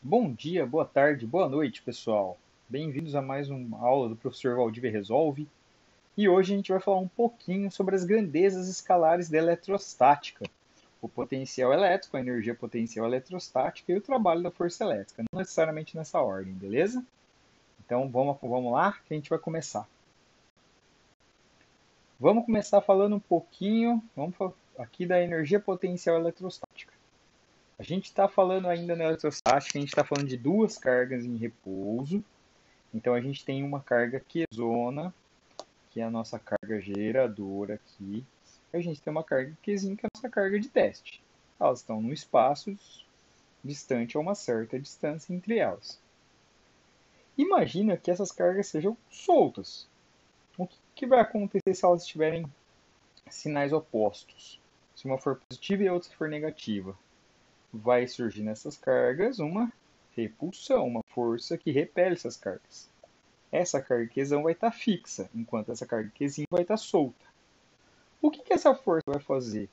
Bom dia, boa tarde, boa noite, pessoal. Bem-vindos a mais uma aula do professor Valdívia Resolve. E hoje a gente vai falar um pouquinho sobre as grandezas escalares da eletrostática, o potencial elétrico, a energia potencial eletrostática e o trabalho da força elétrica, não necessariamente nessa ordem, beleza? Então vamos lá que a gente vai começar. Vamos começar falando um pouquinho, aqui da energia potencial eletrostática. A gente está falando ainda na eletrostática, a gente está falando de duas cargas em repouso. Então a gente tem uma carga Qzona, que é a nossa carga geradora aqui. E a gente tem uma carga Qzinho, que é a nossa carga de teste. Elas estão num espaço distante a uma certa distância entre elas. Imagina que essas cargas sejam soltas. O que vai acontecer se elas tiverem sinais opostos? Se uma for positiva e a outra for negativa, vai surgir nessas cargas uma repulsão, uma força que repele essas cargas. Essa carga Qzão vai estar fixa, enquanto essa carga Qzinho vai estar solta. O que essa força vai fazer?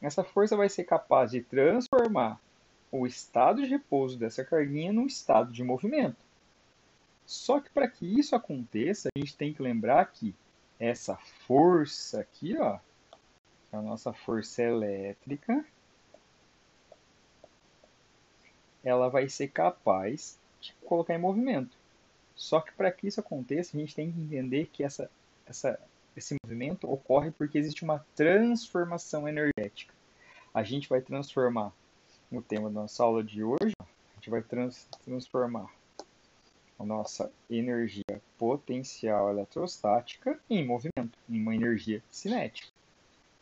Essa força vai ser capaz de transformar o estado de repouso dessa carguinha num estado de movimento. Só que para que isso aconteça, a gente tem que lembrar que essa força aqui, ó, a nossa força elétrica, ela vai ser capaz de colocar em movimento. Só que para que isso aconteça, a gente tem que entender que esse movimento ocorre porque existe uma transformação energética. A gente vai transformar, no tema da nossa aula de hoje, a gente vai transformar a nossa energia potencial eletrostática em movimento, em uma energia cinética.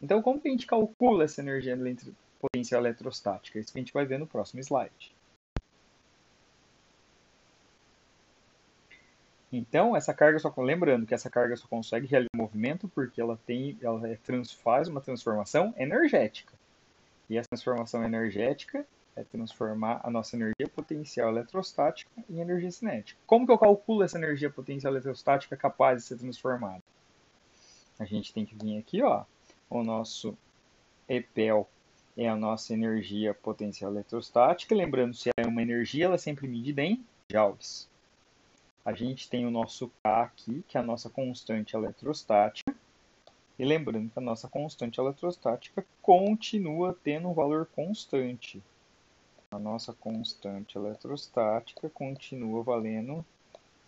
Então, como que a gente calcula essa energia potencial eletrostática? Isso que a gente vai ver no próximo slide. Então, essa carga só lembrando que essa carga só consegue realizar movimento porque faz uma transformação energética. E essa transformação energética é transformar a nossa energia potencial eletrostática em energia cinética. Como que eu calculo essa energia potencial eletrostática capaz de ser transformada? A gente tem que vir aqui, ó, o nosso EPEL é a nossa energia potencial eletrostática. Lembrando, se é uma energia, ela é sempre medida em joules. A gente tem o nosso K aqui, que é a nossa constante eletrostática. E lembrando que a nossa constante eletrostática continua tendo um valor constante. A nossa constante eletrostática continua valendo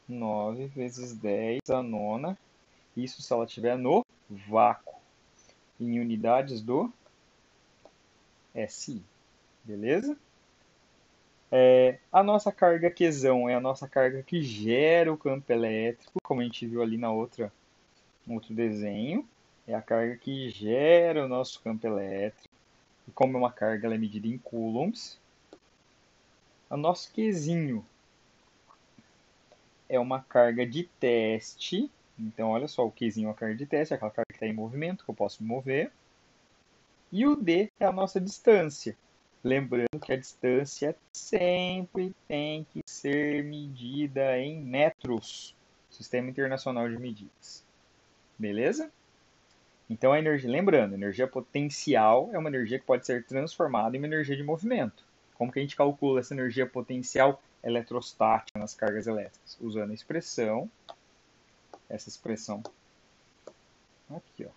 9 vezes 10 a nona. Isso se ela estiver no vácuo, em unidades do SI. Beleza? A nossa carga Qzão é a nossa carga que gera o campo elétrico, como a gente viu ali no outro desenho. É a carga que gera o nosso campo elétrico. E como é uma carga, ela é medida em coulombs. O nosso Qzinho é uma carga de teste. Então, olha só, o Qzinho é uma carga de teste, é aquela carga que está em movimento, que eu posso me mover. E o D é a nossa distância. Lembrando que a distância sempre tem que ser medida em metros. Sistema Internacional de Medidas. Beleza? Então, a energia, lembrando, a energia potencial é uma energia que pode ser transformada em uma energia de movimento. Como que a gente calcula essa energia potencial eletrostática nas cargas elétricas? Usando a expressão, essa expressão aqui, ó.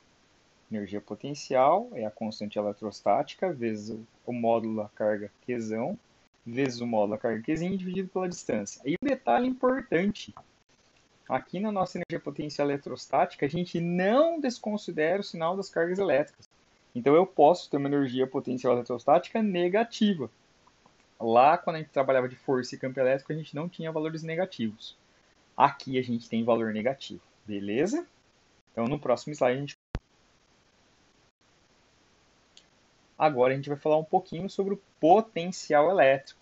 Energia potencial é a constante eletrostática vezes o módulo da carga Qzão vezes o módulo da carga Qzinho dividido pela distância. E um detalhe importante, aqui na nossa energia potencial eletrostática, a gente não desconsidera o sinal das cargas elétricas. Então eu posso ter uma energia potencial eletrostática negativa. Lá, quando a gente trabalhava de força e campo elétrico, a gente não tinha valores negativos. Aqui a gente tem valor negativo, beleza? Então no próximo slide a gente... Agora a gente vai falar um pouquinho sobre o potencial elétrico.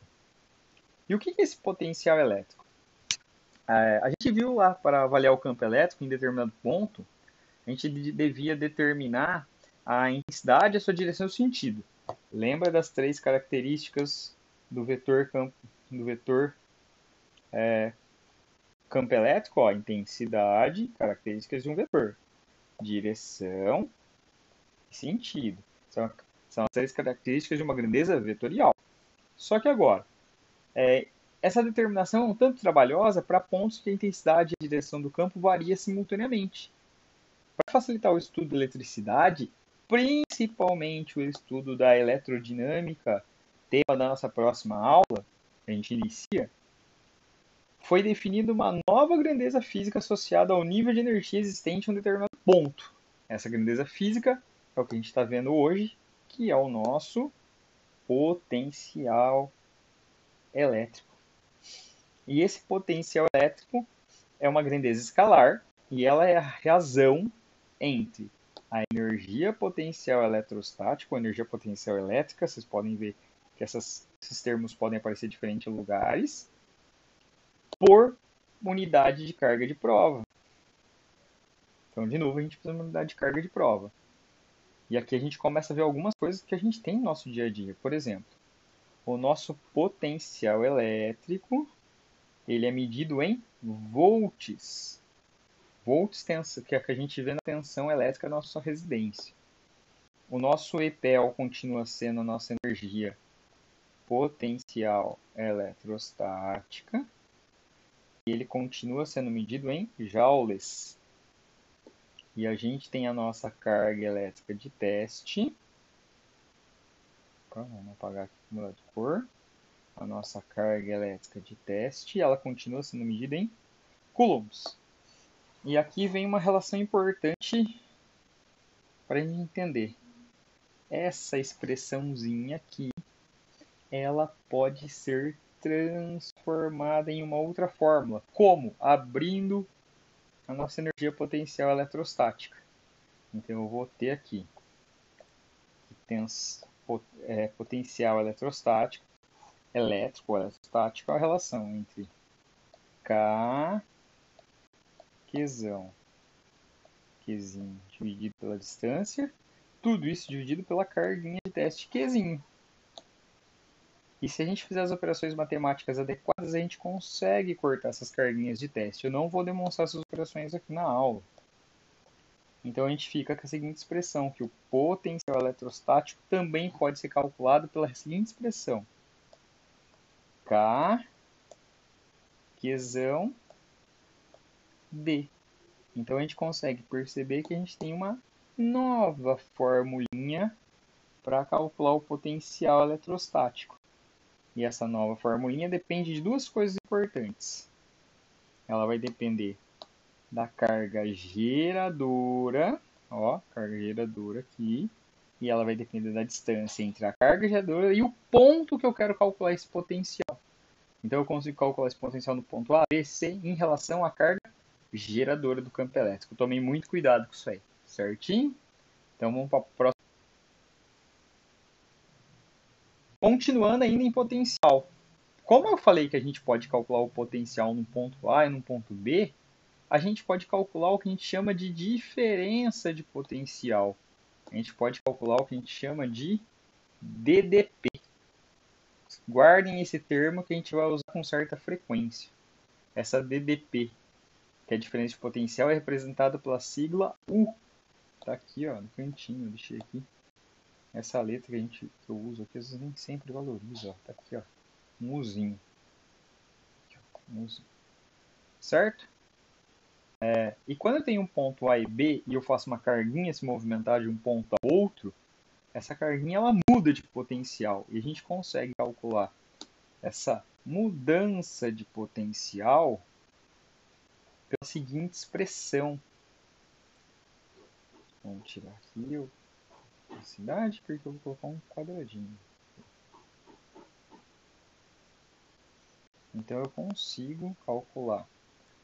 E o que é esse potencial elétrico? A gente viu lá, para avaliar o campo elétrico, em determinado ponto, a gente devia determinar a intensidade, a sua direção e o sentido. Lembra das três características do vetor campo elétrico? Ó, intensidade, características de um vetor. Direção e sentido. São as três características de uma grandeza vetorial. Só que agora, Essa determinação é um tanto trabalhosa para pontos que a intensidade e a direção do campo varia simultaneamente. Para facilitar o estudo da eletricidade, principalmente o estudo da eletrodinâmica, tema da nossa próxima aula, que a gente inicia, foi definida uma nova grandeza física associada ao nível de energia existente em um determinado ponto. Essa grandeza física é o que a gente está vendo hoje, que é o nosso potencial elétrico. E esse potencial elétrico é uma grandeza escalar e ela é a razão entre a energia potencial eletrostática ou energia potencial elétrica. Vocês podem ver que esses termos podem aparecer em diferentes lugares, por unidade de carga de prova. Então, de novo, a gente precisa de uma unidade de carga de prova. E aqui a gente começa a ver algumas coisas que a gente tem no nosso dia a dia. Por exemplo, o nosso potencial elétrico, ele é medido em volts. Volts que é o que a gente vê na tensão elétrica da nossa residência. O nosso EPEL continua sendo a nossa energia potencial eletrostática. E ele continua sendo medido em joules. E a gente tem a nossa carga elétrica de teste. Vamos apagar aqui para mudar de cor. A nossa carga elétrica de teste, ela continua sendo medida em coulombs. E aqui vem uma relação importante para a gente entender. Essa expressãozinha aqui, ela pode ser transformada em uma outra fórmula. Como? Abrindo a nossa energia potencial eletrostática. Então eu vou ter aqui potencial eletrostático, elétrico, eletrostático, a relação entre K, Qzão, Qzinho dividido pela distância, tudo isso dividido pela carguinha de teste Qzinho. E se a gente fizer as operações matemáticas adequadas, a gente consegue cortar essas carguinhas de teste. Eu não vou demonstrar essas operações aqui na aula. Então a gente fica com a seguinte expressão, que o potencial eletrostático também pode ser calculado pela seguinte expressão. K, Qzão, D. Então a gente consegue perceber que a gente tem uma nova formulinha para calcular o potencial eletrostático. E essa nova formulinha depende de duas coisas importantes. Ela vai depender da carga geradora, ó, carga geradora aqui, e ela vai depender da distância entre a carga geradora e o ponto que eu quero calcular esse potencial. Então eu consigo calcular esse potencial no ponto A, B, C em relação à carga geradora do campo elétrico. Tomei muito cuidado com isso aí, certinho? Então vamos para a próxima. Continuando ainda em potencial. Como eu falei que a gente pode calcular o potencial no ponto A e no ponto B, a gente pode calcular o que a gente chama de diferença de potencial. A gente pode calcular o que a gente chama de DDP. Guardem esse termo que a gente vai usar com certa frequência. Essa DDP, que é a diferença de potencial, é representada pela sigla U. Tá aqui, ó, no cantinho, eu deixei aqui. Essa letra que eu uso aqui, às vezes nem sempre valoriza, ó. Tá aqui, ó, um Uzinho. Aqui, ó, um Uzinho. Certo? E quando eu tenho um ponto A e B e eu faço uma carguinha se movimentar de um ponto a outro, essa carguinha ela muda de potencial e a gente consegue calcular essa mudança de potencial pela seguinte expressão. Vamos tirar aqui a velocidade porque eu vou colocar um quadradinho. Então eu consigo calcular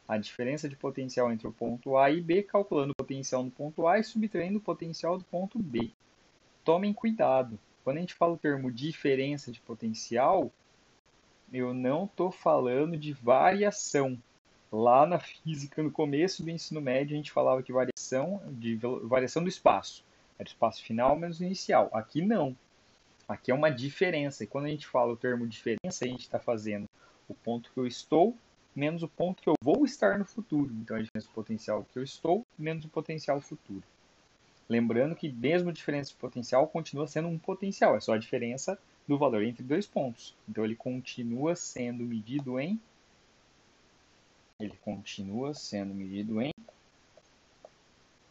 a diferença de potencial entre o ponto A e B, calculando o potencial no ponto A e subtraindo o potencial do ponto B. Tomem cuidado. Quando a gente fala o termo diferença de potencial, eu não estou falando de variação. Lá na física, no começo do ensino médio, a gente falava de variação do espaço. Era o espaço final menos o inicial. Aqui não. Aqui é uma diferença. E quando a gente fala o termo diferença, a gente está fazendo o ponto que eu estou menos o ponto que eu vou estar no futuro. Então, a diferença do potencial que eu estou menos o potencial futuro. Lembrando que mesmo a diferença de potencial continua sendo um potencial, é só a diferença do valor entre dois pontos. Então ele continua sendo medido em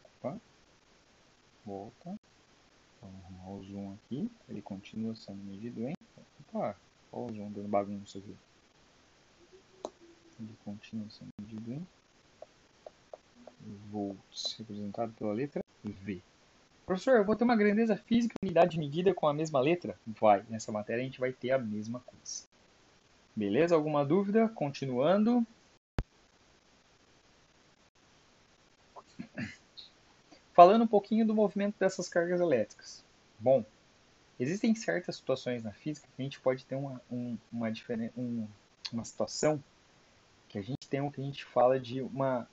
opa, volta. Vamos arrumar o zoom aqui. Ele continua sendo medido em opa, olha o zoom dando bagunça aqui. Ele continua sendo medido em volts, representado pela letra V. Professor, eu vou ter uma grandeza física e unidade de medida com a mesma letra? Vai. Nessa matéria a gente vai ter a mesma coisa. Beleza? Alguma dúvida? Continuando. Falando um pouquinho do movimento dessas cargas elétricas. Bom, existem certas situações na física que a gente pode ter uma situação que a gente tem o que a gente fala de uma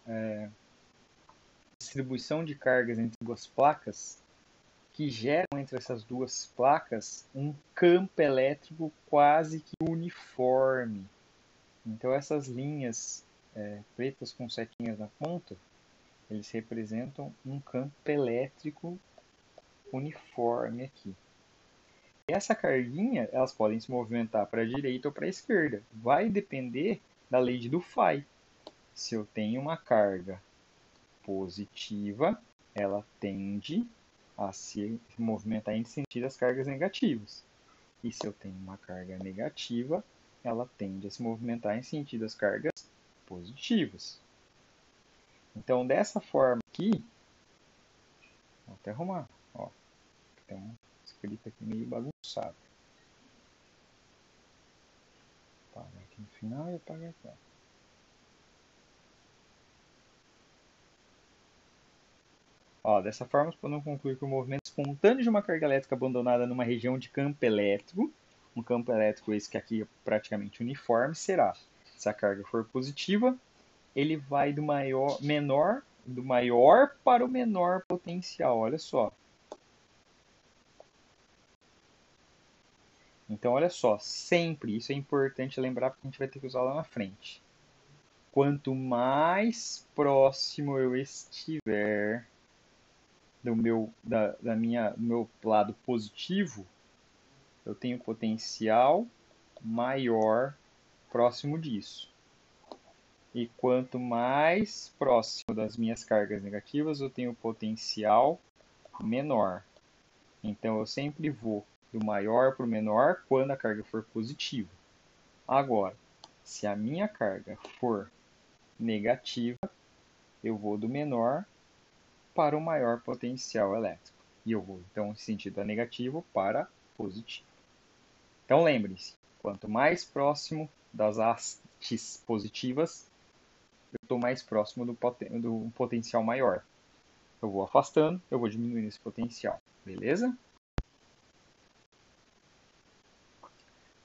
distribuição de cargas entre duas placas que geram entre essas duas placas um campo elétrico quase que uniforme. Então essas linhas pretas com setinhas na ponta, eles representam um campo elétrico uniforme aqui. E essa carguinha, elas podem se movimentar para a direita ou para a esquerda. Vai depender da lei de Dufay. Se eu tenho uma carga positiva, ela tende a se movimentar em sentido às cargas negativas. E se eu tenho uma carga negativa, ela tende a se movimentar em sentido às cargas positivas. Então, dessa forma aqui, vou até arrumar, ó, tem um escrito aqui meio bagunçado. Apagar aqui no final e apagar aqui, ó. Ó, dessa forma, podemos concluir que o movimento espontâneo de uma carga elétrica abandonada numa região de campo elétrico, um campo elétrico esse que aqui é praticamente uniforme, será, se a carga for positiva, ele vai do maior para o menor potencial, olha só. Então, olha só, sempre, isso é importante lembrar porque a gente vai ter que usar lá na frente. Quanto mais próximo eu estiver do meu lado positivo, eu tenho potencial maior próximo disso. E quanto mais próximo das minhas cargas negativas, eu tenho potencial menor. Então eu sempre vou do maior para o menor quando a carga for positiva. Agora, se a minha carga for negativa, eu vou do menor para o maior potencial elétrico. E eu vou, então, em sentido negativo para positivo. Então, lembre-se, quanto mais próximo das hastes positivas, eu estou mais próximo do potencial maior. Eu vou afastando, eu vou diminuindo esse potencial. Beleza?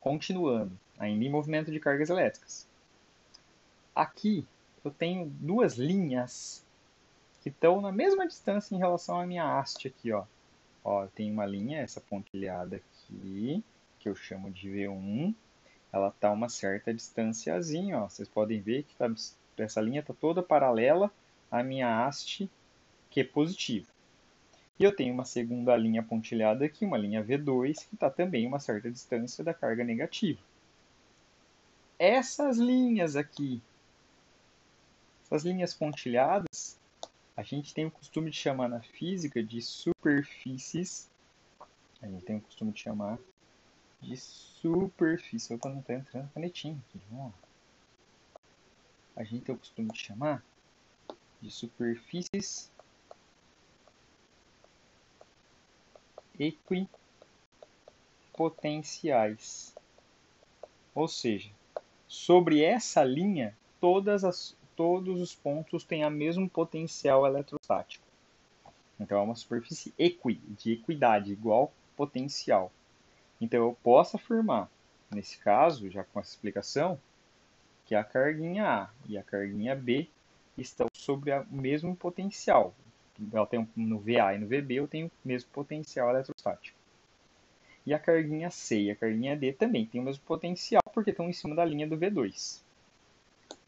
Continuando, ainda em movimento de cargas elétricas. Aqui eu tenho duas linhas que estão na mesma distância em relação à minha haste aqui, ó. Ó, eu tenho uma linha, essa pontilhada aqui, que eu chamo de V1. Ela está a uma certa distânciazinha, ó. Vocês podem ver que essa linha está toda paralela à minha haste, que é positiva. E eu tenho uma segunda linha pontilhada aqui, uma linha V2, que está também a uma certa distância da carga negativa. Essas linhas aqui, essas linhas pontilhadas, a gente tem o costume de chamar na física de superfícies. A gente tem o costume de chamar de superfície. Opa, não está entrando canetinho aqui. Vamos lá. A gente tem o costume de chamar de superfícies equipotenciais. Ou seja, sobre essa linha, todos os pontos têm o mesmo potencial eletrostático. Então é uma superfície de equidade, igual potencial. Então eu posso afirmar, nesse caso, já com essa explicação, que a carguinha A e a carguinha B estão sobre o mesmo potencial. Eu tenho no VA e no VB eu tenho o mesmo potencial eletrostático. E a carguinha C e a carguinha D também têm o mesmo potencial, porque estão em cima da linha do V2.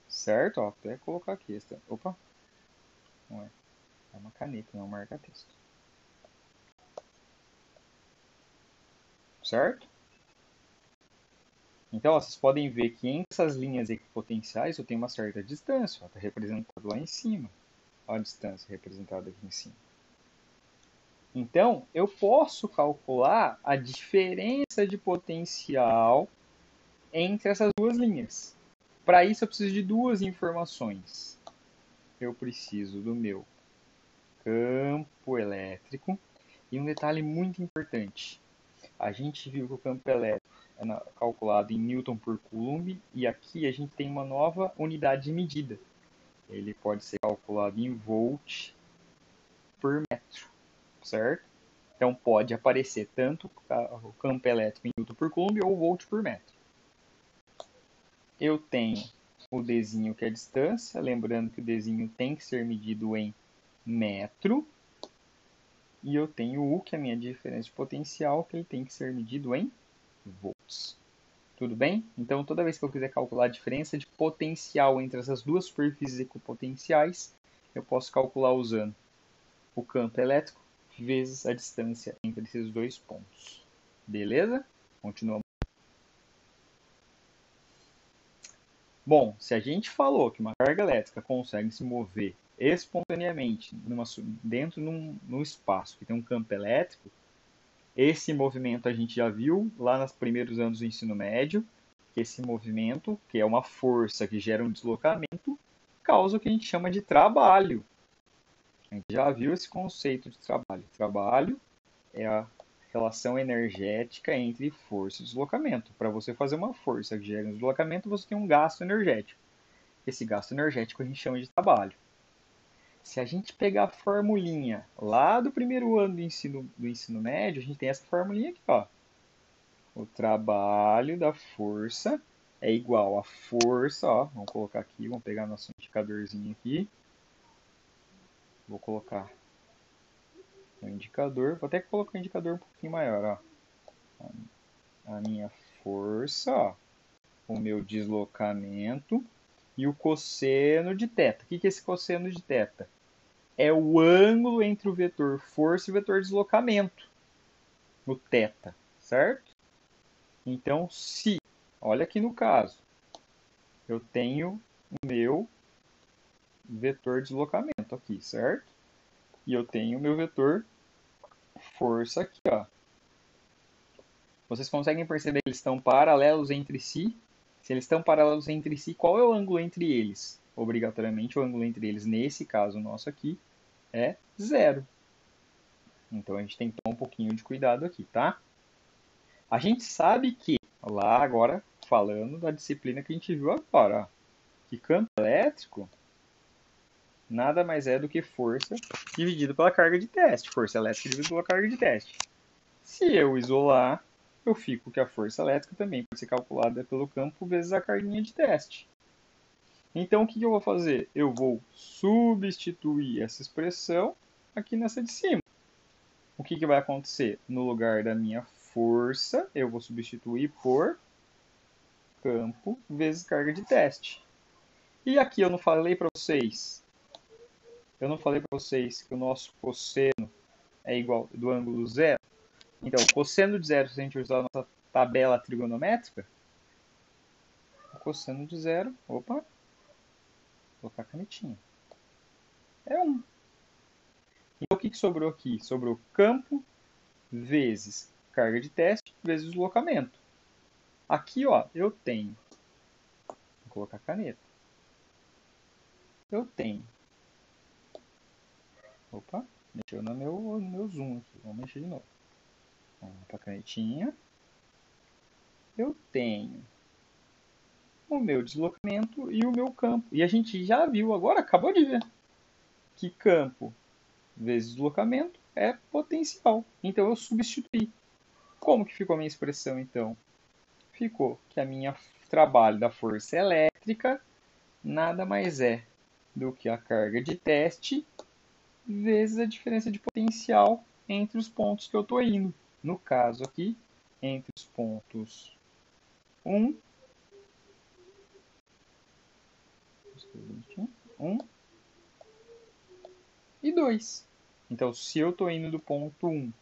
Certo? Ó, até colocar aqui. Opa! Não é. É uma caneta, não é um marca-texto. Certo? Então, ó, vocês podem ver que entre essas linhas equipotenciais eu tenho uma certa distância. Está representado lá em cima. Olha a distância representada aqui em cima. Então, eu posso calcular a diferença de potencial entre essas duas linhas. Para isso, eu preciso de duas informações. Eu preciso do meu campo elétrico. E um detalhe muito importante. A gente viu que o campo elétrico é calculado em Newton por Coulomb. E aqui a gente tem uma nova unidade de medida. Ele pode ser calculado em volt por metro, certo? Então pode aparecer tanto o campo elétrico em Newton por Coulomb ou volt por metro. Eu tenho o Dzinho, que é a distância, lembrando que o Dzinho tem que ser medido em metro. E eu tenho o U, que é a minha diferença de potencial, que ele tem que ser medido em volts. Tudo bem? Então, toda vez que eu quiser calcular a diferença de potencial entre essas duas superfícies equipotenciais, eu posso calcular usando o campo elétrico vezes a distância entre esses dois pontos. Beleza? Continuamos. Bom, se a gente falou que uma carga elétrica consegue se mover espontaneamente dentro de um espaço que tem um campo elétrico, esse movimento a gente já viu lá nos primeiros anos do ensino médio, que esse movimento, que é uma força que gera um deslocamento, causa o que a gente chama de trabalho. A gente já viu esse conceito de trabalho. Trabalho é a relação energética entre força e deslocamento. Para você fazer uma força que gera um deslocamento, você tem um gasto energético. Esse gasto energético a gente chama de trabalho. Se a gente pegar a formulinha lá do primeiro ano do ensino médio, a gente tem essa formulinha aqui, ó. O trabalho da força é igual a força, ó. Vamos colocar aqui, vamos pegar nosso indicadorzinho aqui. Vou colocar o indicador, vou até colocar o indicador um pouquinho maior, ó. A minha força, ó. O meu deslocamento e o cosseno de θ. O que é esse cosseno de θ? É o ângulo entre o vetor força e o vetor deslocamento, no θ, certo? Então, se, olha aqui no caso, eu tenho o meu vetor deslocamento aqui, certo? E eu tenho o meu vetor força aqui, ó. Vocês conseguem perceber que eles estão paralelos entre si? Se eles estão paralelos entre si, qual é o ângulo entre eles? Obrigatoriamente, o ângulo entre eles, nesse caso nosso aqui, é zero. Então, a gente tem que tomar um pouquinho de cuidado aqui, tá? A gente sabe que, lá agora, falando da disciplina que a gente viu agora, ó, que campo elétrico nada mais é do que força dividido pela carga de teste. Força elétrica dividida pela carga de teste. Se eu isolar, eu fico que a força elétrica também pode ser calculada pelo campo vezes a carguinha de teste. Então, o que eu vou fazer? Eu vou substituir essa expressão aqui nessa de cima. O que vai acontecer? No lugar da minha força, eu vou substituir por campo vezes carga de teste. E aqui eu não falei para vocês que o nosso cosseno é igual do ângulo zero? Então, o cosseno de zero, se a gente usar a nossa tabela trigonométrica, o cosseno de zero, opa, vou colocar a canetinha, é 1. Então, o que sobrou aqui? Sobrou campo vezes carga de teste vezes deslocamento. Aqui, ó, eu tenho, vou colocar a caneta, eu tenho, opa, mexeu no meu zoom aqui, vamos mexer de novo. Vamos para a canetinha. Eu tenho o meu deslocamento e o meu campo. E a gente já viu agora, acabou de ver, que campo vezes deslocamento é potencial. Então eu substituí. Como que ficou a minha expressão então? Ficou que a minha trabalho da força elétrica nada mais é do que a carga de teste vezes a diferença de potencial entre os pontos que eu estou indo. No caso aqui, entre os pontos 1 e 2. Então, se eu estou indo do ponto 1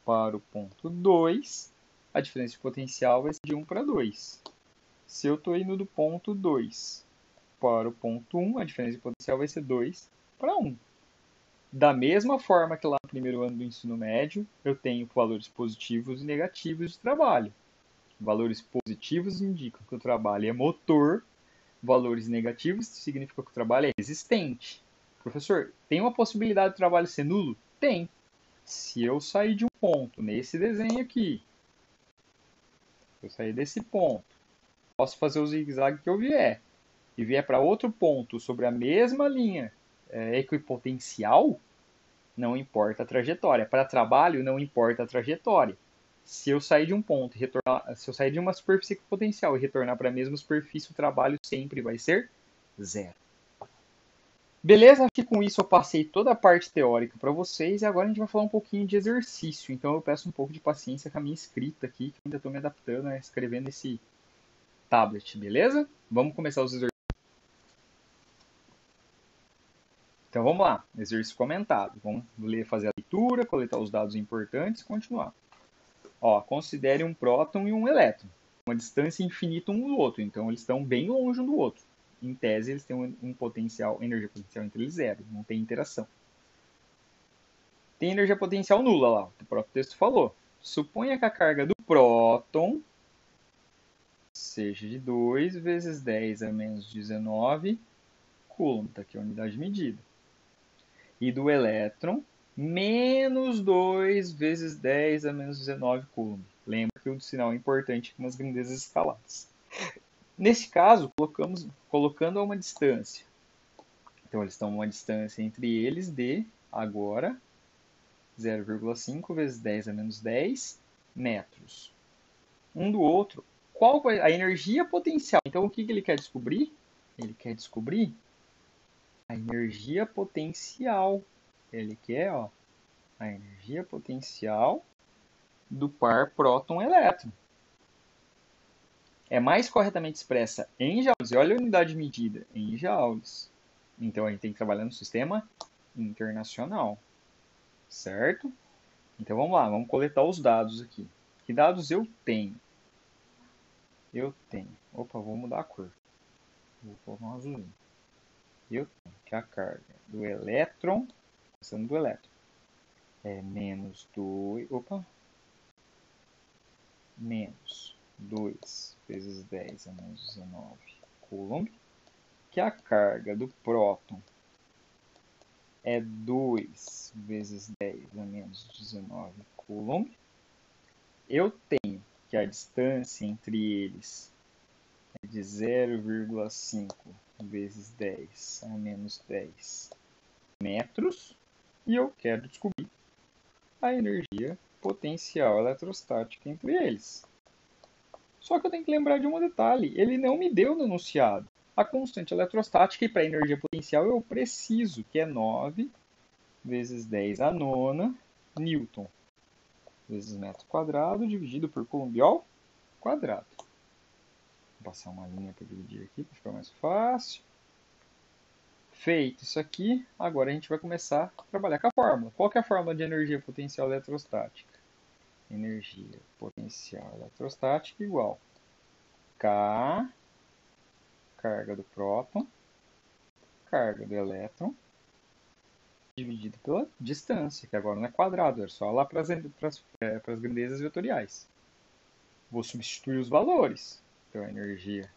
para o ponto 2, a diferença de potencial vai ser de 1 para 2. Se eu estou indo do ponto 2 para o ponto 1, a diferença de potencial vai ser 2 para 1. Da mesma forma que lá no primeiro ano do ensino médio, eu tenho valores positivos e negativos de trabalho. Valores positivos indicam que o trabalho é motor, valores negativos significam que o trabalho é resistente. Professor, tem uma possibilidade do trabalho ser nulo? Tem. Se eu sair de um ponto nesse desenho aqui, eu sair desse ponto, posso fazer o zigue-zague que eu vier, e vier para outro ponto sobre a mesma linha equipotencial, não importa a trajetória. Para trabalho, não importa a trajetória. Se eu sair de um ponto e retornar, se eu sair de uma superfície equipotencial e retornar para a mesma superfície, o trabalho sempre vai ser zero. Beleza? Acho que com isso eu passei toda a parte teórica para vocês e agora a gente vai falar um pouquinho de exercício. Então eu peço um pouco de paciência com a minha escrita aqui, que eu ainda estou me adaptando a escrever nesse tablet, beleza? Vamos começar os exercícios. Então vamos lá, exercício comentado. Vamos ler, fazer a leitura, coletar os dados importantes e continuar. Ó, considere um próton e um elétron, uma distância infinita um do outro, então eles estão bem longe um do outro. Em tese, eles têm um potencial, energia potencial entre eles zero, não tem interação. Tem energia potencial nula lá, o próprio texto falou. Suponha que a carga do próton seja de 2 vezes 10 a menos 19 coulomb, tá aqui a unidade de medida. E do elétron, menos 2 vezes 10 a menos 19 coulomb. Lembra que o sinal é importante nas grandezas escaladas. Nesse caso, colocando a uma distância. Então, eles estão a uma distância entre eles de, agora, 0,5 vezes 10 a menos 10 metros. Um do outro. Qual vai a energia potencial? Então, o que ele quer descobrir? Ele quer descobrir a energia potencial. Ele quer, ó, a energia potencial do par próton-elétron. É mais corretamente expressa em joules. E olha a unidade de medida, em joules. Então a gente tem que trabalhar no sistema internacional, certo? Então vamos lá, vamos coletar os dados aqui. Que dados eu tenho? Opa, vou mudar a cor. Vou colocar um azulzinho. Eu tenho que a carga do elétron, passando do elétron, é menos 2. Opa! Menos 2 vezes 10 a menos 19 coulomb. Que a carga do próton é 2 vezes 10 a menos 19 coulomb. Eu tenho que a distância entre eles é de 0,5 vezes 10 a menos 10 metros. E eu quero descobrir a energia potencial eletrostática entre eles. Só que eu tenho que lembrar de um detalhe. Ele não me deu no enunciado a constante eletrostática, e para a energia potencial eu preciso, que é 9 vezes 10 a nona Newton, vezes metro quadrado, dividido por coulomb ao quadrado. Vou passar uma linha para dividir aqui, para ficar mais fácil. Feito isso aqui, agora a gente vai começar a trabalhar com a fórmula. Qual que é a fórmula de energia potencial eletrostática? Energia potencial eletrostática igual K, carga do próton, carga do elétron, dividido pela distância, que agora não é quadrado, é só lá para as grandezas vetoriais. Vou substituir os valores. Então, a energia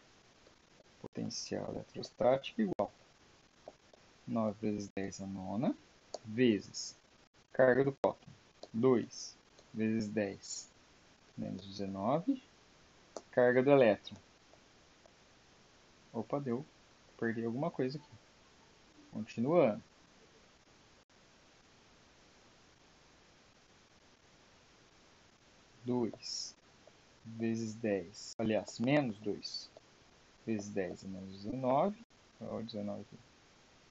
potencial eletrostática igual 9 vezes 10 a nona, vezes carga do próton, 2 vezes 10 menos 19, carga do elétron. Opa, perdi alguma coisa aqui. Continuando. Dois vezes 10, aliás, menos 2 vezes 10 é menos 19, ó, 19 aqui.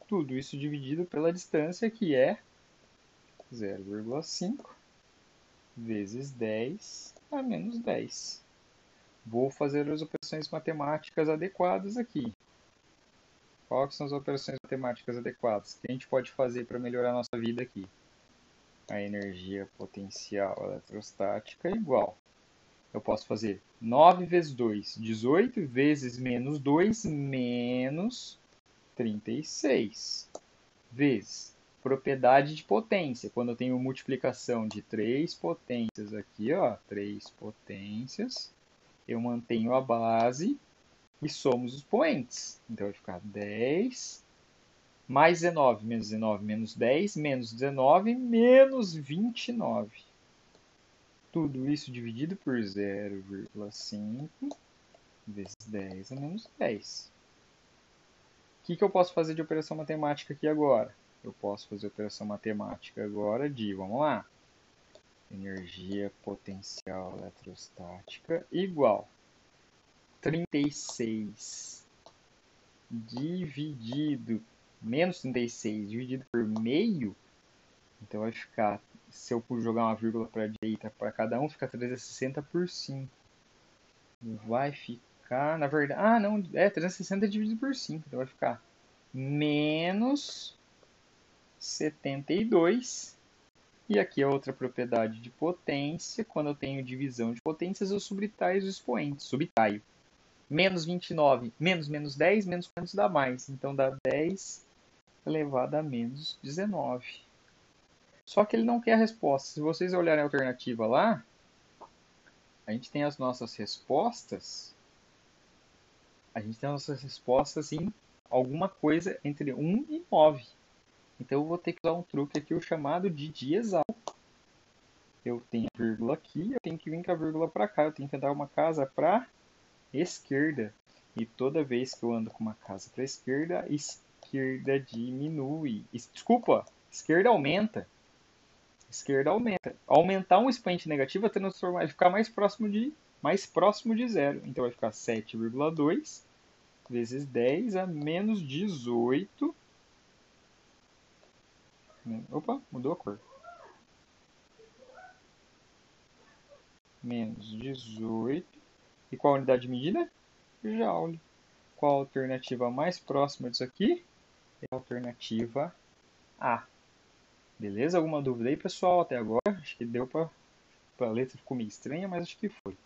Tudo isso dividido pela distância, que é 0,5 vezes 10 a menos 10. Vou fazer as operações matemáticas adequadas aqui. Quais são as operações matemáticas adequadas que a gente pode fazer para melhorar a nossa vida aqui? A energia potencial eletrostática é igual Eu posso fazer 9 vezes 2, 18, vezes menos 2, menos 36, vezes propriedade de potência. Quando eu tenho multiplicação de 3 potências aqui, ó, 3 potências, eu mantenho a base e somos os expoentes. Então vai ficar 10 mais 19, menos 10, menos 19, menos 29. Tudo isso dividido por 0,5 vezes 10 a menos 10. O que eu posso fazer de operação matemática aqui agora? Eu posso fazer operação matemática agora de, vamos lá, energia potencial eletrostática igual 36 dividido, menos 36 dividido por meio, então vai ficar, se eu jogar uma vírgula para a direita para cada um, fica 360 por 5. Vai ficar, na verdade, não, 360 dividido por 5, então vai ficar menos 72. E aqui é outra propriedade de potência. Quando eu tenho divisão de potências, eu subtraio os expoentes. Subtraio. Menos 29, menos 10, menos dá mais. Então dá 10 elevado a menos 19. Só que ele não quer a resposta. Se vocês olharem a alternativa lá, a gente tem as nossas respostas. A gente tem as nossas respostas em alguma coisa entre 1 e 9. Então eu vou ter que usar um truque aqui, o chamado de diesel. Eu tenho a vírgula aqui, eu tenho que vir com a vírgula para cá. Eu tenho que andar uma casa para esquerda. E toda vez que eu ando com uma casa para esquerda, esquerda diminui. Desculpa, esquerda aumenta. Esquerda aumenta. Aumentar um expoente negativo é transformar, vai ficar mais próximo de zero. Então vai ficar 7,2 vezes 10 a menos 18. Opa, mudou a cor. Menos 18. E qual a unidade de medida? Joule. Qual a alternativa mais próxima disso aqui? É a alternativa A. Beleza? Alguma dúvida aí, pessoal? Até agora? Acho que deu para... A letra ficou meio estranha, mas acho que foi.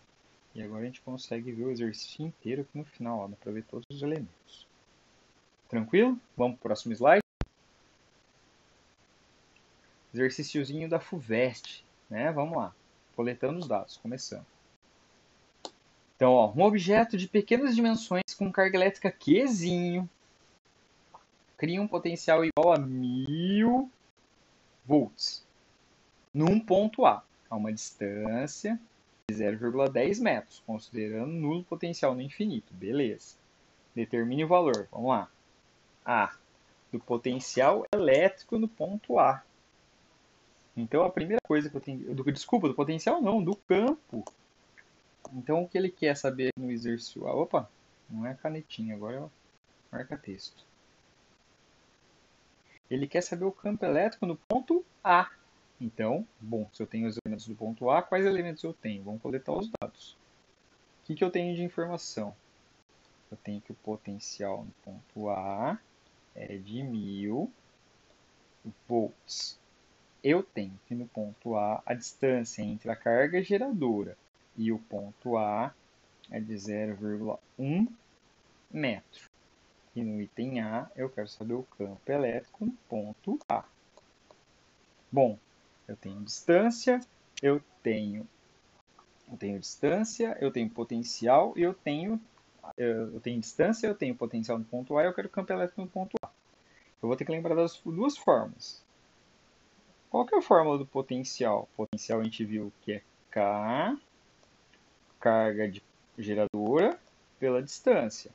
E agora a gente consegue ver o exercício inteiro aqui no final. Ó, dá para ver todos os elementos. Tranquilo? Vamos para o próximo slide. Exercíciozinho da FUVEST. Né? Vamos lá. Coletando os dados. Começando. Então, ó, um objeto de pequenas dimensões com carga elétrica Qzinho cria um potencial igual a 1000 volts num ponto A uma distância de 0,10 metros, considerando nulo potencial no infinito. Beleza. Determine o valor. Vamos lá. A. Do potencial elétrico no ponto A. Então, a primeira coisa que eu tenho... Desculpa, do potencial não, do campo. Então, o que ele quer saber no exercício? Opa, não é a canetinha, agora é o marca-texto. Ele quer saber o campo elétrico no ponto A. Então, bom, se eu tenho os elementos do ponto A, quais elementos eu tenho? Vamos coletar os dados. O que eu tenho de informação? Eu tenho que o potencial no ponto A é de 1000 volts. Eu tenho que no ponto A distância entre a carga geradora e o ponto A é de 0,1 metro. E no item A eu quero saber o campo elétrico no ponto A. Bom, eu tenho distância, eu tenho distância, eu tenho potencial e eu tenho distância, eu tenho potencial no ponto A e eu quero campo elétrico no ponto A. Eu vou ter que lembrar das duas formas. Qual que é a fórmula do potencial? O potencial a gente viu que é K, carga de geradora, pela distância.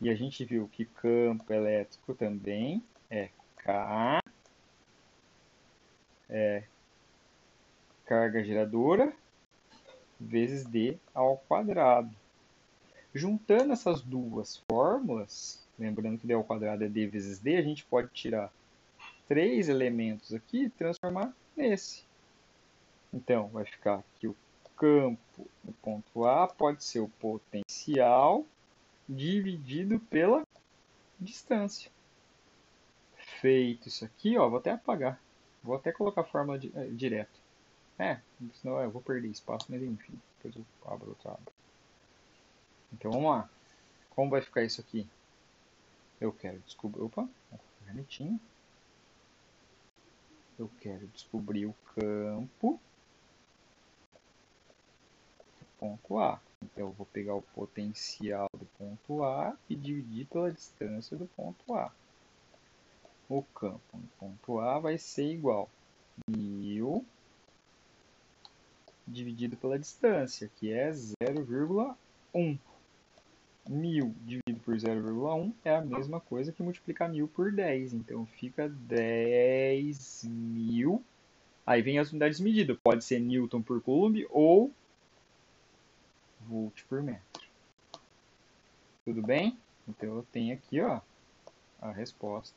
E a gente viu que campo elétrico também é K, carga geradora, vezes D ao quadrado. Juntando essas duas fórmulas, lembrando que D ao quadrado é D vezes D, a gente pode tirar 3 elementos aqui e transformar nesse. Então, vai ficar que o campo do ponto A pode ser o potencial dividido pela distância. Feito isso aqui, ó, vou até apagar. Vou até colocar a fórmula direto. Senão eu vou perder espaço, mas enfim. Depois eu abro outra aba. Então vamos lá. Como vai ficar isso aqui? Eu quero descobrir... Opa, canetinha. Eu quero descobrir o campo do ponto A. Então eu vou pegar o potencial do ponto A e dividir pela distância do ponto A. O campo do ponto A vai ser igual a 1000 dividido pela distância, que é 0,1. 1000 dividido por 0,1 é a mesma coisa que multiplicar 1000 por 10. Então fica 10.000. Aí vem as unidades de medida. Pode ser Newton por Coulomb ou Volt por metro. Tudo bem? Então eu tenho aqui, ó, a resposta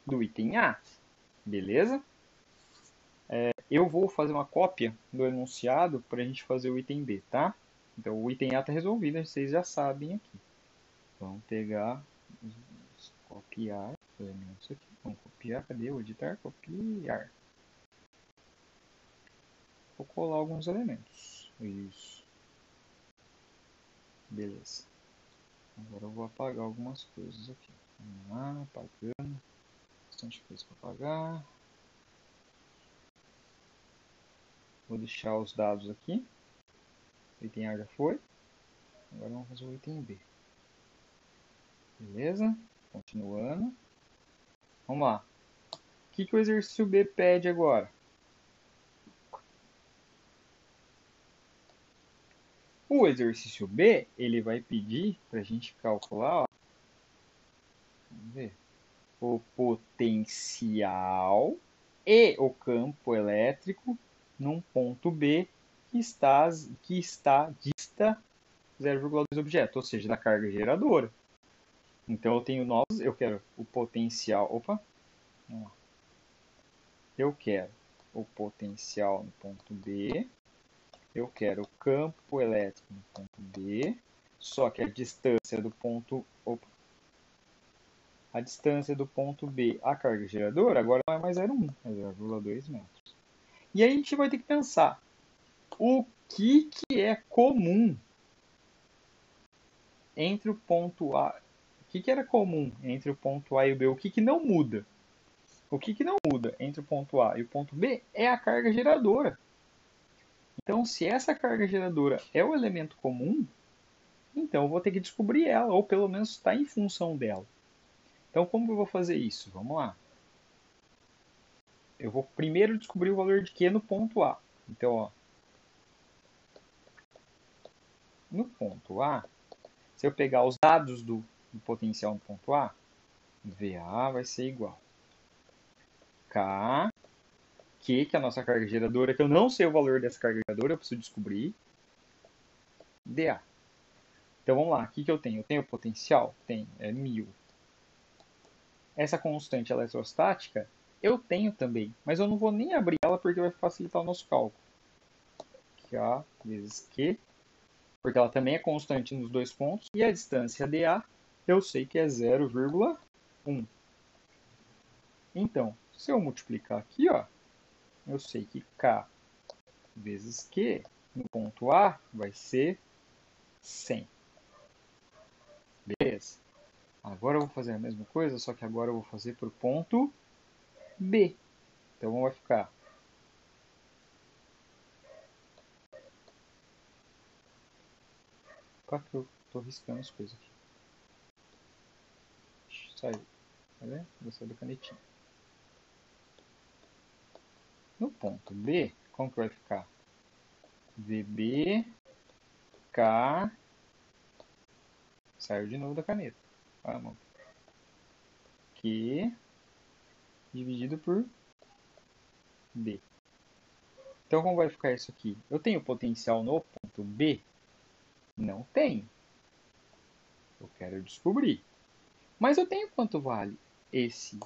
do item A. Beleza? Eu vou fazer uma cópia do enunciado para a gente fazer o item B, tá? Então o item A está resolvido, vocês já sabem aqui. Vamos pegar, copiar os elementos aqui. Vamos copiar, cadê o editar? Copiar. Vou colar alguns elementos. Isso. Beleza. Agora eu vou apagar algumas coisas aqui. Vamos lá, apagando. Bastante coisa para apagar. Vou deixar os dados aqui. O item A já foi. Agora vamos fazer o item B. Beleza? Continuando. Vamos lá. O que o exercício B pede agora? O exercício B, ele vai pedir para a gente calcular, ó, vamos ver, o potencial e o campo elétrico num ponto B que dista 0,2 objeto, ou seja, da carga geradora. Então eu quero o potencial, vamos lá. Eu quero o potencial no ponto B, eu quero o campo elétrico no ponto B, só que a distância do ponto, a distância do ponto B à carga geradora agora não é mais 0,1, é 0,2 metros. E aí a gente vai ter que pensar o que é comum entre o ponto A. O que era comum entre o ponto A e o B? O que não muda? O que não muda entre o ponto A e o ponto B é a carga geradora. Então, se essa carga geradora é o elemento comum, então eu vou ter que descobrir ela, ou pelo menos estar em função dela. Então, como eu vou fazer isso? Vamos lá. Eu vou primeiro descobrir o valor de Q no ponto A. Então, ó, no ponto A, se eu pegar os dados do potencial no ponto A, VA vai ser igual K, Q, que é a nossa carga geradora, que eu não sei o valor dessa carga geradora, eu preciso descobrir, dA. Então vamos lá, o que eu tenho? Eu tenho potencial? Tenho, é 1000. Essa constante eletrostática eu tenho também, mas eu não vou nem abrir ela porque vai facilitar o nosso cálculo. K vezes Q, porque ela também é constante nos dois pontos, e a distância dA eu sei que é 0,1. Então, se eu multiplicar aqui, ó, eu sei que K vezes Q no ponto A vai ser 100. Beleza? Agora eu vou fazer a mesma coisa, só que agora eu vou fazer para o ponto B. Então vai ficar que eu estou riscando as coisas aqui. Saiu. Tá vendo? Vou sair da canetinha. No ponto B, como que vai ficar? VB, K, saiu de novo da caneta. Vamos. Q dividido por B. Então, como vai ficar isso aqui? Eu tenho potencial no ponto B? Não tenho. Eu quero descobrir. Mas eu tenho quanto vale esse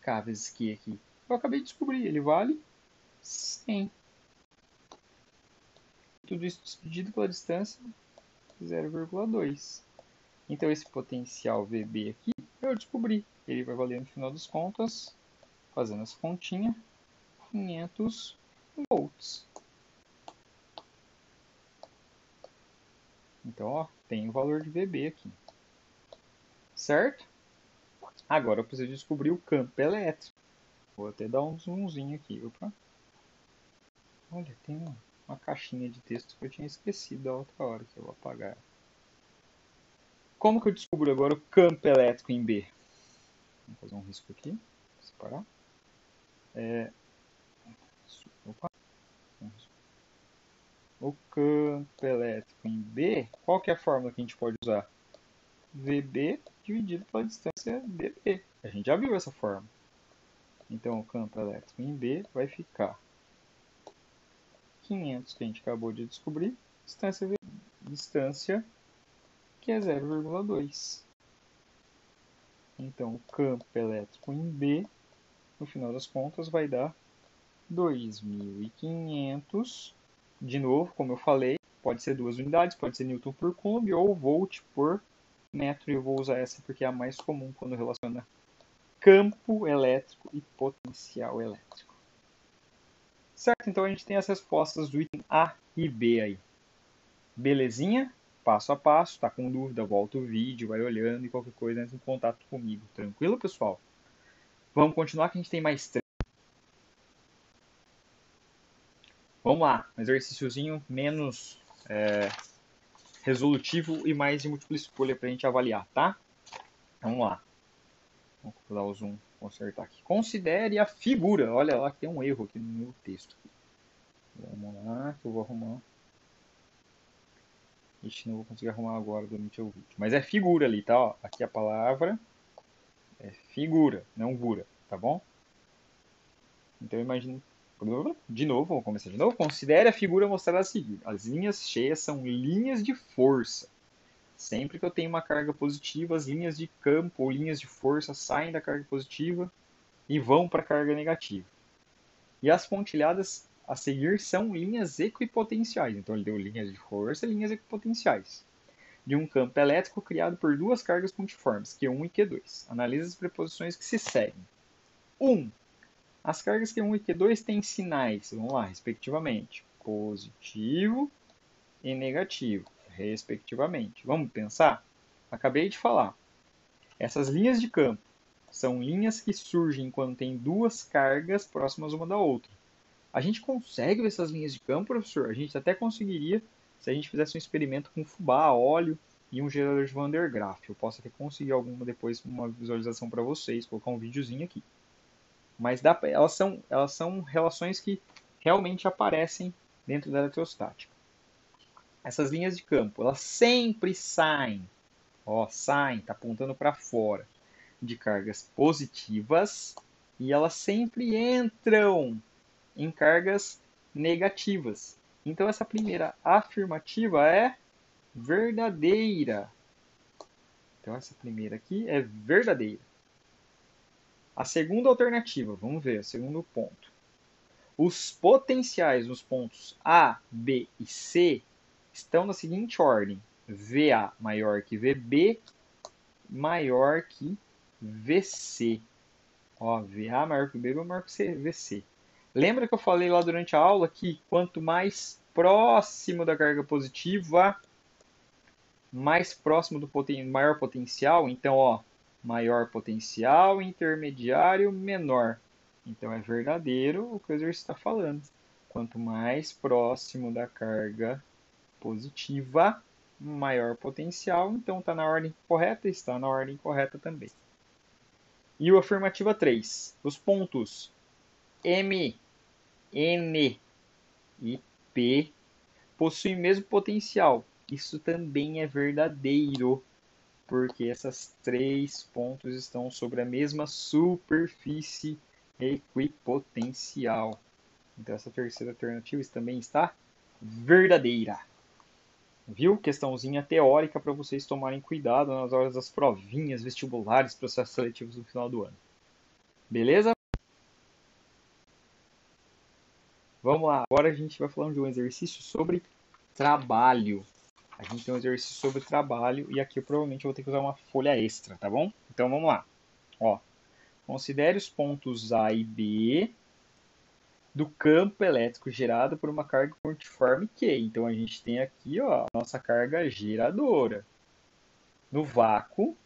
K vezes Q aqui? Eu acabei de descobrir. Ele vale 100. Tudo isso dividido pela distância 0,2. Então, esse potencial VB aqui, eu descobri. Ele vai valer, no final das contas, fazendo essa continha, 500 volts. Então, ó, tem o valor de VB aqui. Certo? Agora eu preciso descobrir o campo elétrico. Vou até dar um zoomzinho aqui. Opa. Olha, tem uma caixinha de texto que eu tinha esquecido da outra hora, que eu vou apagar. Como que eu descubro agora o campo elétrico em B? Vamos fazer um risco aqui. Separar. Opa. O campo elétrico em B, qual que é a fórmula que a gente pode usar? VB dividido pela distância dB. A gente já viu essa fórmula. Então, o campo elétrico em B vai ficar 500, que a gente acabou de descobrir, distância que é 0,2. Então, o campo elétrico em B, no final das contas, vai dar 2.500. De novo, como eu falei, pode ser duas unidades, pode ser Newton por Coulomb ou Volt por metro. Eu vou usar essa porque é a mais comum quando relaciona campo elétrico e potencial elétrico. Certo? Então a gente tem as respostas do item A e B aí. Belezinha? Passo a passo, tá com dúvida, volta o vídeo, vai olhando e qualquer coisa entra em contato comigo. Tranquilo, pessoal? Vamos continuar que a gente tem mais 3. Vamos lá, um exercíciozinho menos resolutivo e mais de múltipla escolha para a gente avaliar, tá? Vamos lá. Vou dar o zoom, consertar aqui. Considere a figura. Olha lá que tem um erro aqui no meu texto. Vamos lá, que eu vou arrumar. Ixi, não vou conseguir arrumar agora durante o vídeo. Mas é figura ali, tá? Ó, aqui a palavra é figura, não vura, tá bom? Então imagine. De novo, vamos começar de novo. Considere a figura mostrada a seguir. As linhas cheias são linhas de força. Sempre que eu tenho uma carga positiva, as linhas de campo ou linhas de força saem da carga positiva e vão para a carga negativa. E as pontilhadas a seguir são linhas equipotenciais. Então ele deu linhas de força e linhas equipotenciais de um campo elétrico criado por duas cargas pontiformes, Q1 e Q2. Analise as preposições que se seguem. 1. As cargas Q1 e Q2 têm sinais, vamos lá, respectivamente, positivo e negativo, respectivamente. Vamos pensar? Acabei de falar. Essas linhas de campo são linhas que surgem quando tem duas cargas próximas uma da outra. A gente consegue ver essas linhas de campo, professor? A gente até conseguiria se a gente fizesse um experimento com fubá, óleo e um gerador de Van der Graaf. Eu posso até conseguir alguma depois, uma visualização para vocês, colocar um videozinho aqui. Mas elas são relações que realmente aparecem dentro da eletrostática. Essas linhas de campo, elas sempre saem, saem, está apontando para fora, de cargas positivas e elas sempre entram em cargas negativas. Então essa primeira afirmativa é verdadeira. Então essa primeira aqui é verdadeira. A segunda alternativa, vamos ver, o segundo ponto. Os potenciais nos pontos A, B e C estão na seguinte ordem: VA maior que VB, maior que VC. Ó, VA maior que VB, maior que VC. Lembra que eu falei lá durante a aula que quanto mais próximo da carga positiva, mais próximo do maior potencial? Então, ó, maior potencial, intermediário, menor. Então, é verdadeiro o que o exercício está falando. Quanto mais próximo da carga positiva, maior potencial. Então, está na ordem correta? Está na ordem correta também. E o afirmativa 3. Os pontos M, N e P possuem o mesmo potencial. Isso também é verdadeiro, porque esses três pontos estão sobre a mesma superfície equipotencial. Então essa terceira alternativa também está verdadeira. Viu? Questãozinha teórica para vocês tomarem cuidado nas horas das provinhas, vestibulares, processos seletivos no final do ano. Beleza? Vamos lá, agora a gente vai falando de um exercício sobre trabalho. A gente tem um exercício sobre trabalho e aqui eu provavelmente vou ter que usar uma folha extra, tá bom? Então vamos lá. Ó, considere os pontos A e B do campo elétrico gerado por uma carga pontiforme Q. Então a gente tem aqui, ó, a nossa carga geradora. No vácuo,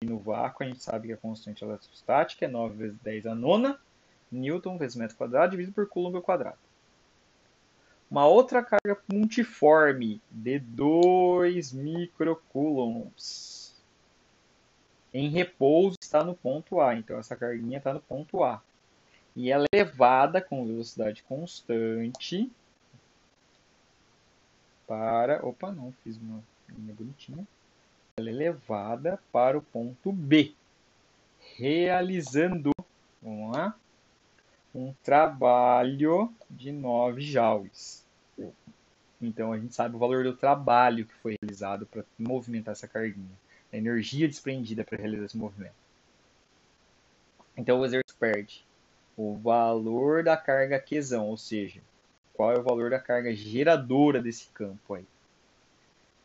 e no vácuo a gente sabe que a constante eletrostática é 9 vezes 10 a nona Newton vezes metro quadrado dividido por Coulomb ao quadrado. Uma outra carga pontiforme de 2 microcoulombs em repouso está no ponto A. Então essa carguinha está no ponto A. E ela é levada com velocidade constante para... Opa, não, fiz uma linha bonitinha. Ela é levada para o ponto B, realizando, vamos lá, um trabalho de 9 joules. Então a gente sabe o valor do trabalho que foi realizado para movimentar essa carguinha, a energia desprendida para realizar esse movimento. Então o exercício perde o valor da carga Qzão, ou seja, qual é o valor da carga geradora desse campo aí.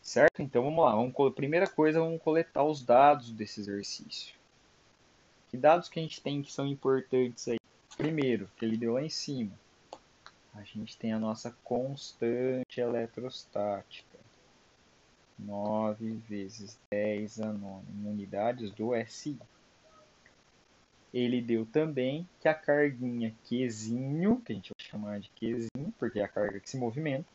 Certo? Então vamos lá. Primeira coisa, vamos coletar os dados desse exercício. Que dados que a gente tem que são importantes aí? Primeiro, que ele deu lá em cima. A gente tem a nossa constante eletrostática. 9 vezes 10 a nona em unidades do SI. Ele deu também que a carguinha Qzinho, que a gente vai chamar de Qzinho, porque é a carga que se movimenta,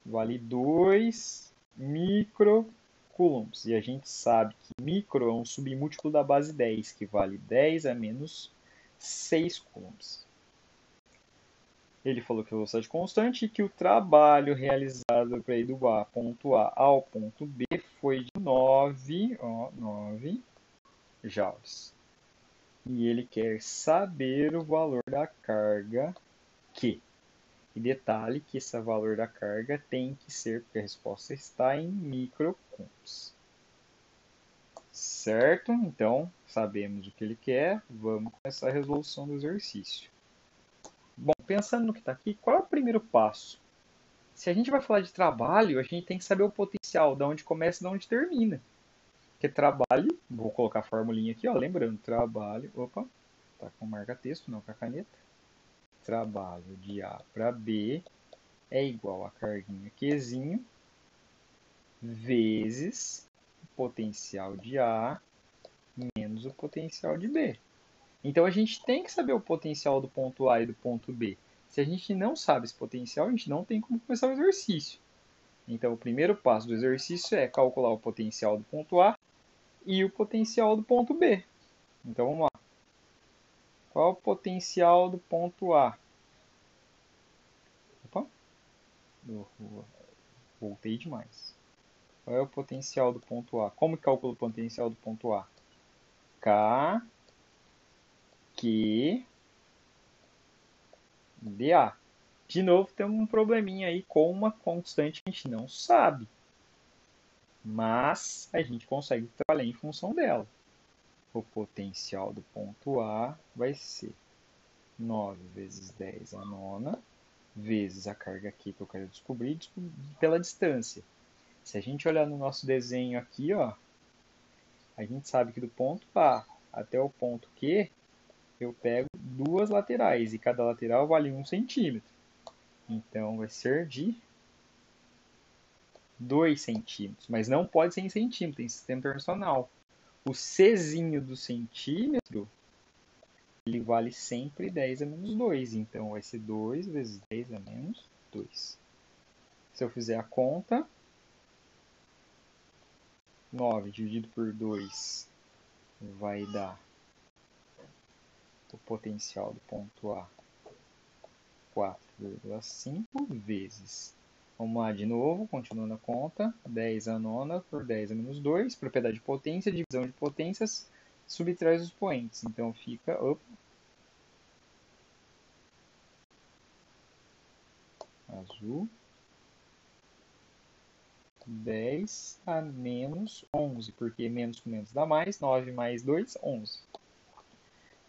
vale 2 microcoulombs. E a gente sabe que micro é um submúltiplo da base 10, que vale 10 a menos 6 coulombs. Ele falou que a velocidade constante e que o trabalho realizado para ir do ponto A ao ponto B foi de 9 joules. E ele quer saber o valor da carga Q. E detalhe que esse valor da carga tem que ser, porque a resposta está em microcoulombs. Certo? Então, sabemos o que ele quer. Vamos começar a resolução do exercício. Bom, pensando no que está aqui, qual é o primeiro passo? Se a gente vai falar de trabalho, a gente tem que saber o potencial, de onde começa e de onde termina. Porque trabalho, vou colocar a formulinha aqui, ó, lembrando, trabalho, opa, tá com marca-texto, não com a caneta. Trabalho de A para B é igual a carguinha Qzinho vezes o potencial de A menos o potencial de B. Então a gente tem que saber o potencial do ponto A e do ponto B. Se a gente não sabe esse potencial, a gente não tem como começar o exercício. Então o primeiro passo do exercício é calcular o potencial do ponto A e o potencial do ponto B. Então vamos lá. Qual é o potencial do ponto A? Opa, voltei demais. Qual é o potencial do ponto A? Como que calcula o potencial do ponto A? K, Q, dA. De novo, temos um probleminha aí com uma constante que a gente não sabe. Mas a gente consegue trabalhar em função dela. O potencial do ponto A vai ser 9 vezes 10 a nona, vezes a carga aqui que eu quero descobrir pela distância. Se a gente olhar no nosso desenho aqui, ó, a gente sabe que do ponto A até o ponto Q, eu pego duas laterais, e cada lateral vale 1 centímetro. Então vai ser de 2 centímetros, mas não pode ser em centímetro, em sistema internacional. O Czinho do centímetro, ele vale sempre 10 a menos 2, então vai ser 2 vezes 10 a menos 2. Se eu fizer a conta, 9 dividido por 2 vai dar o potencial do ponto A 4,5 vezes. Vamos lá de novo, continuando a conta. 10 a nona por 10 a menos 2. Propriedade de potência, divisão de potências, subtrai os expoentes. Então fica azul. 10 a menos 11, porque menos com menos dá mais. 9 mais 2, 11.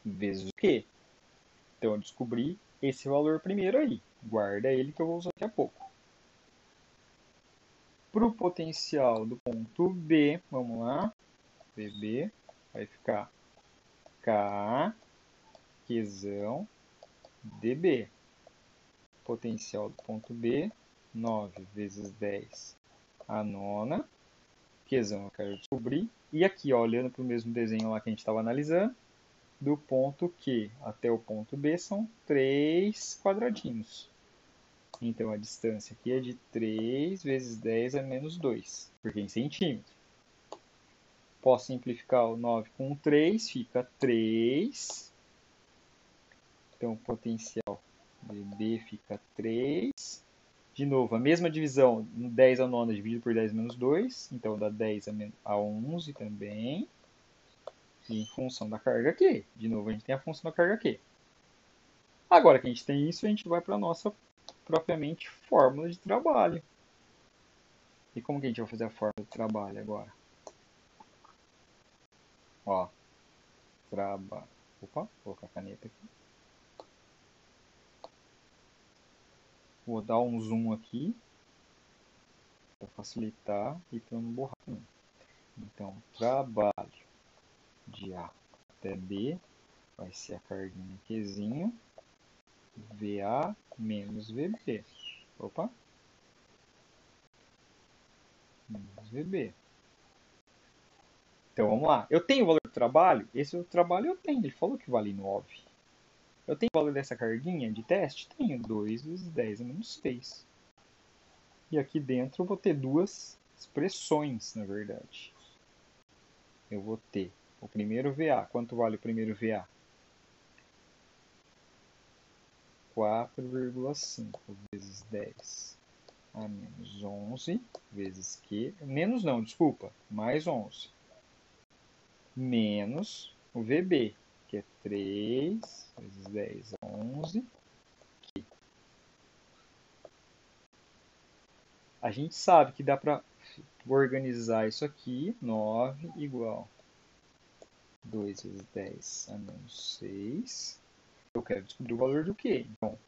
Vezes o quê? Então eu descobri esse valor primeiro aí. Guarda ele que eu vou usar daqui a pouco. Para o potencial do ponto B, vamos lá. BB vai ficar K, Qzão, dB. potencial do ponto B, 9 vezes 10 a nona. Qzão eu quero descobrir. E aqui, ó, olhando para o mesmo desenho lá que a gente estava analisando, do ponto Q até o ponto B são 3 quadradinhos. Então, a distância aqui é de 3 vezes 10 a menos 2, porque é em centímetros. Posso simplificar o 9 com 3, fica 3. Então, o potencial de B fica 3. De novo, a mesma divisão, 10 a nona dividido por 10 menos 2. Então, dá 10 a 11 também. E em função da carga Q. De novo, a gente tem a função da carga Q. Agora que a gente tem isso, a gente vai para a nossa, propriamente, fórmula de trabalho. E como que a gente vai fazer a fórmula de trabalho agora? Ó, trabalho. Opa, vou colocar a caneta aqui. Vou dar um zoom aqui, para facilitar e para não borrar. Então, trabalho de A até B vai ser a carguinha Qzinho, VA menos VB. Opa! Menos VB. Então, vamos lá. Eu tenho o valor do trabalho? Esse trabalho eu tenho. Ele falou que vale 9. Eu tenho o valor dessa carguinha de teste? Tenho. 2 vezes 10 a menos 6. E aqui dentro eu vou ter duas expressões, na verdade. Eu vou ter o primeiro VA. Quanto vale o primeiro VA? 4,5 vezes 10 a menos 11 vezes Q. Menos não, desculpa. Mais 11. Menos o VB, que é 3 vezes 10 a 11. Q. A gente sabe que dá para organizar isso aqui. 9 igual 2 vezes 10 a menos 6. Eu quero descobrir o valor do Q. Então,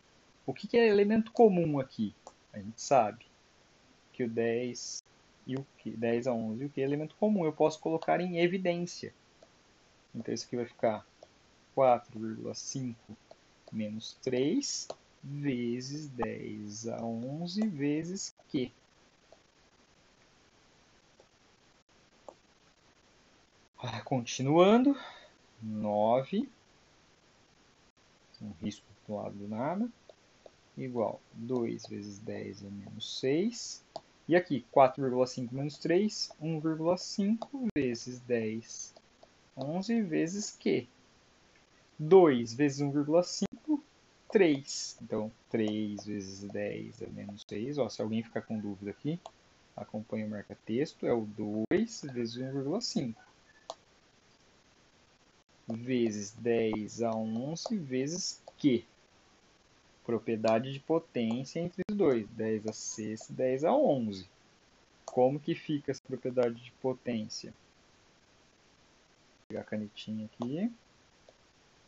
o que é elemento comum aqui? A gente sabe que o 10 e o Q, 10 a 11 e o Q é elemento comum. Eu posso colocar em evidência. Então, isso aqui vai ficar 4,5 menos 3 vezes 10 a 11 vezes Q. Continuando, 9, um risco do lado do nada, igual 2 vezes 10 a menos 6. E aqui, 4,5 menos 3, 1,5 vezes 10, 11 vezes Q. 2 vezes 1,5, 3. Então, 3 vezes 10 a menos 6. Ó, se alguém ficar com dúvida aqui, acompanha o marca-texto. É o 2 vezes 1,5. Vezes 10 a 11 vezes Q. Propriedade de potência entre os dois. 10 a sexta e 10 a 11. Como que fica essa propriedade de potência? Vou pegar a canetinha aqui.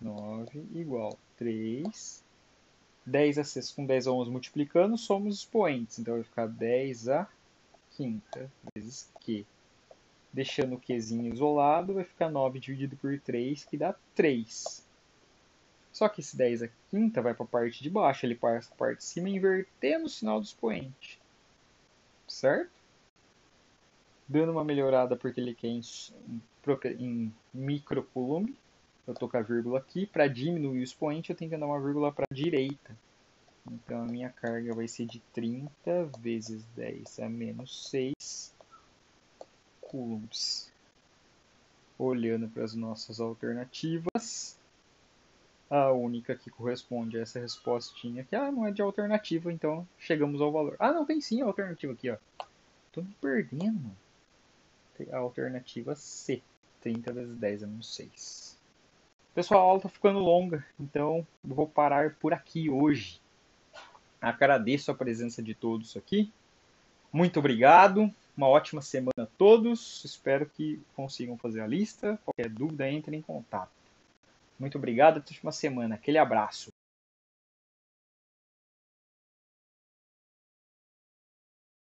9 igual 3. 10 a sexta com 10 a 11 multiplicando, somos expoentes. Então vai ficar 10 a quinta vezes Q. Deixando o Qzinho isolado, vai ficar 9 dividido por 3, que dá 3. Só que esse 10 a quinta vai para a parte de baixo, ele passa para a parte de cima, invertendo o sinal do expoente. Certo? Dando uma melhorada porque ele quer em microcoulomb. Eu estou com a vírgula aqui. Para diminuir o expoente, eu tenho que dar uma vírgula para a direita. Então, a minha carga vai ser de 30 vezes 10 a menos 6 coulombs. Olhando para as nossas alternativas, a única que corresponde a essa respostinha aqui, não é de alternativa, então chegamos ao valor. Não, tem sim a alternativa aqui, ó. Tô me perdendo. Tem a alternativa C, 30 vezes 10 a menos 6. Pessoal, a aula tá ficando longa, então eu vou parar por aqui hoje. Agradeço a presença de todos aqui. Muito obrigado. Uma ótima semana a todos. Espero que consigam fazer a lista. Qualquer dúvida, entre em contato. Muito obrigado. Até a próxima semana. Aquele abraço.